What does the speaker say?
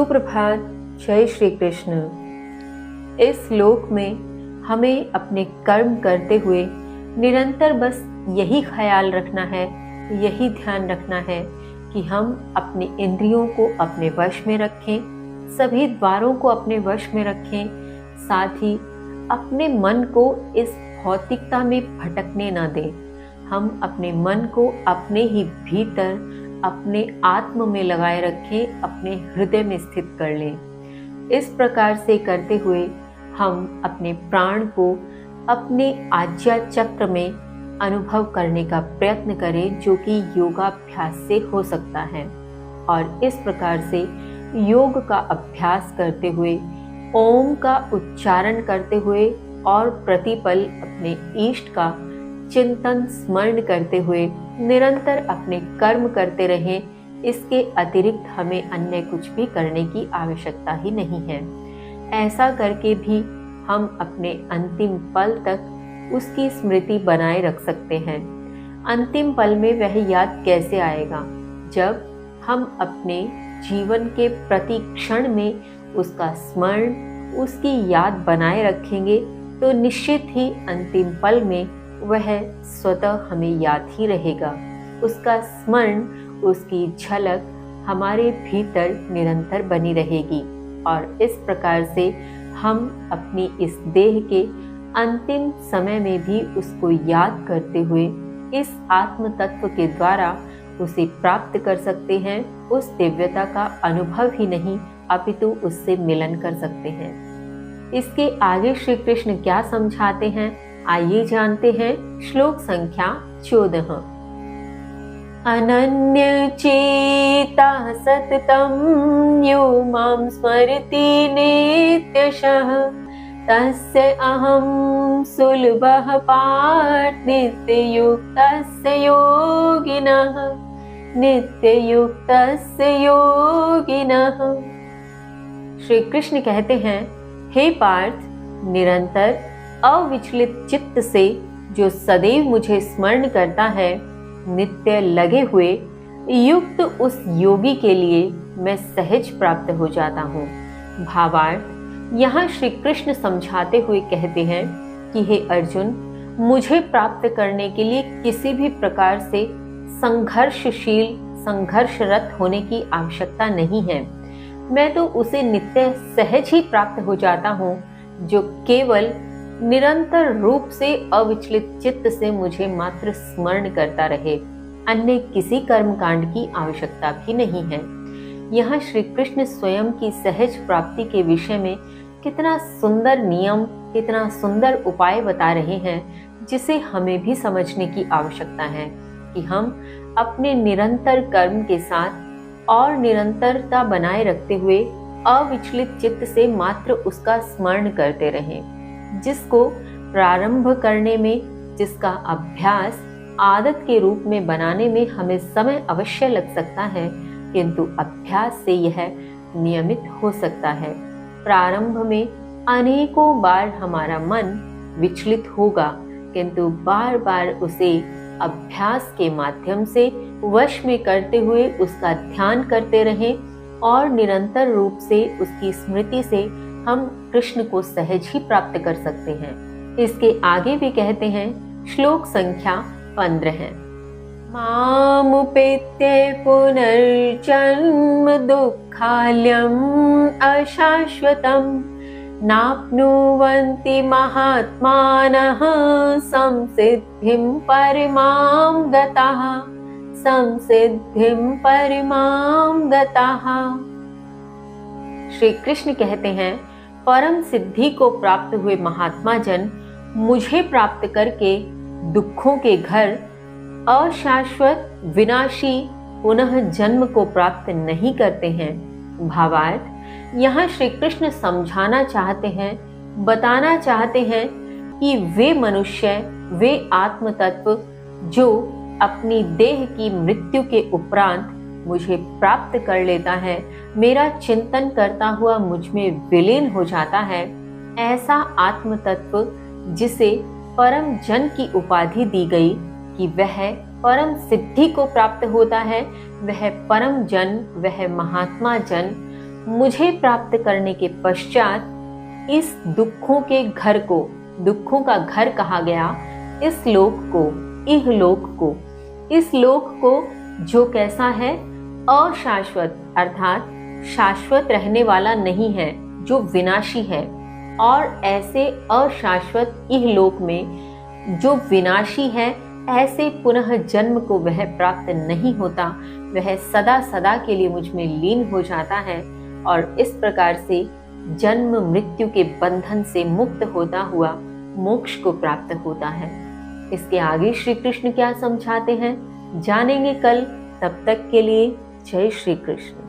सुप्रभात। जय श्री कृष्ण। इस लोक में हमें अपने कर्म करते हुए निरंतर बस यही ख्याल रखना है, यही ध्यान रखना है कि हम अपनी इंद्रियों को अपने वश में रखें, सभी द्वारों को अपने वश में रखें, साथ ही अपने मन को इस भौतिकता में भटकने ना दें। हम अपने मन को अपने ही भीतर अपने आत्म में लगाए रखें, अपने हृदय में स्थित कर लें। इस प्रकार से करते हुए हम अपने प्राण को अपने आज्ञा चक्र में अनुभव करने का प्रयत्न करें, जो कि योगाभ्यास से हो सकता है। और इस प्रकार से योग का अभ्यास करते हुए, ओम का उच्चारण करते हुए और प्रतिपल अपने इष्ट का चिंतन स्मरण करते हुए निरंतर अपने कर्म करते रहें। इसके अतिरिक्त हमें अन्य कुछ भी करने की आवश्यकता ही नहीं है। ऐसा करके भी हम अपने अंतिम पल तक उसकी स्मृति बनाए रख सकते हैं। अंतिम पल में वह याद कैसे आएगा? जब हम अपने जीवन के प्रति क्षण में उसका स्मरण, उसकी याद बनाए रखेंगे तो निश्चित ही अंतिम पल में वह स्वतः हमें याद ही रहेगा। उसका स्मरण, उसकी झलक हमारे भीतर निरंतर बनी रहेगी और इस प्रकार से हम अपनी इस देह के अंतिम समय में भी उसको याद करते हुए इस आत्म तत्व के द्वारा उसे प्राप्त कर सकते हैं। उस दिव्यता का अनुभव ही नहीं अपितु उससे मिलन कर सकते हैं। इसके आगे श्री कृष्ण क्या समझाते हैं, आइए जानते हैं। श्लोक संख्या 14। अनन्य चेता सततम यो मां स्मरति नित्यशः तस्य अहं सुलभः पार्थ नित्ययुक्तस्य योगिनः नित्ययुक्तस्य योगिनः। श्री कृष्ण कहते हैं, हे पार्थ, निरंतर अविचलित चित्त से जो सदैव मुझे स्मरण करता है, नित्य लगे हुए युक्त उस योगी के लिए मैं सहज प्राप्त हो जाता हूँ। भावार्थ, यहाँ श्री कृष्ण समझाते हुए कहते हैं कि हे अर्जुन, मुझे प्राप्त करने के लिए किसी भी प्रकार से संघर्षशील, संघर्षरत होने की आवश्यकता नहीं है। मैं तो उसे नित्य सहज ही प्राप्त हो जाता हूँ, जो केवल निरंतर रूप से अविचलित चित्त से मुझे मात्र स्मरण करता रहे। अन्य किसी कर्म कांड की आवश्यकता भी नहीं है। यहाँ श्री कृष्ण स्वयं की सहज प्राप्ति के विषय में कितना सुंदर नियम, कितना सुंदर उपाय बता रहे हैं, जिसे हमें भी समझने की आवश्यकता है कि हम अपने निरंतर कर्म के साथ और निरंतरता बनाए रखते हुए अविचलित चित्त से मात्र उसका स्मरण करते रहें। जिसको प्रारंभ करने में, जिसका अभ्यास आदत के रूप में बनाने में हमें समय अवश्य लग सकता है, किंतु अभ्यास से यह नियमित हो सकता है। प्रारंभ में अनेकों बार हमारा मन विचलित होगा, किंतु बार बार उसे अभ्यास के माध्यम से वश में करते हुए उसका ध्यान करते रहें और निरंतर रूप से उसकी स्मृति से हम कृष्ण को सहज ही प्राप्त कर सकते हैं। इसके आगे भी कहते हैं, श्लोक संख्या 15। मामुपेत्य पुनर्जन्म दुःखालयम् अशाश्वतम् नाप्नुवन्ति महात्मानः संसिद्धिं परिमां गताः संसिद्धिं परिमां गताः। श्री कृष्ण कहते हैं, परम सिद्धि को प्राप्त हुए महात्मा जन मुझे प्राप्त करके दुखों के घर, अशाश्वत विनाशी पुनः जन्म को प्राप्त नहीं करते हैं। भावार्थ, यहाँ श्री कृष्ण समझाना चाहते हैं, बताना चाहते हैं कि वे मनुष्य, वे आत्म तत्व जो अपनी देह की मृत्यु के उपरांत मुझे प्राप्त कर लेता है, मेरा चिंतन करता हुआ मुझ में विलीन हो जाता है, ऐसा आत्म तत्व जिसे परम जन की उपाधि दी गई कि वह परम सिद्धि को प्राप्त होता है, वह परम जन, वह महात्मा जन मुझे प्राप्त करने के पश्चात इस दुखों का घर कहा गया इस लोक को, इस लोक को जो कैसा है, अशाश्वत अर्थात शाश्वत रहने वाला नहीं है, जो विनाशी है। और ऐसे अशाश्वत इहलोक में जो विनाशी है, ऐसे पुनः जन्म को वह प्राप्त नहीं होता, वह सदा सदा के लिए मुझ में लीन हो जाता है और इस प्रकार से जन्म मृत्यु के बंधन से मुक्त होता हुआ मोक्ष को प्राप्त होता है। इसके आगे श्री कृष्ण क्या समझाते हैं जानेंगे कल। तब तक के लिए जय श्री कृष्ण।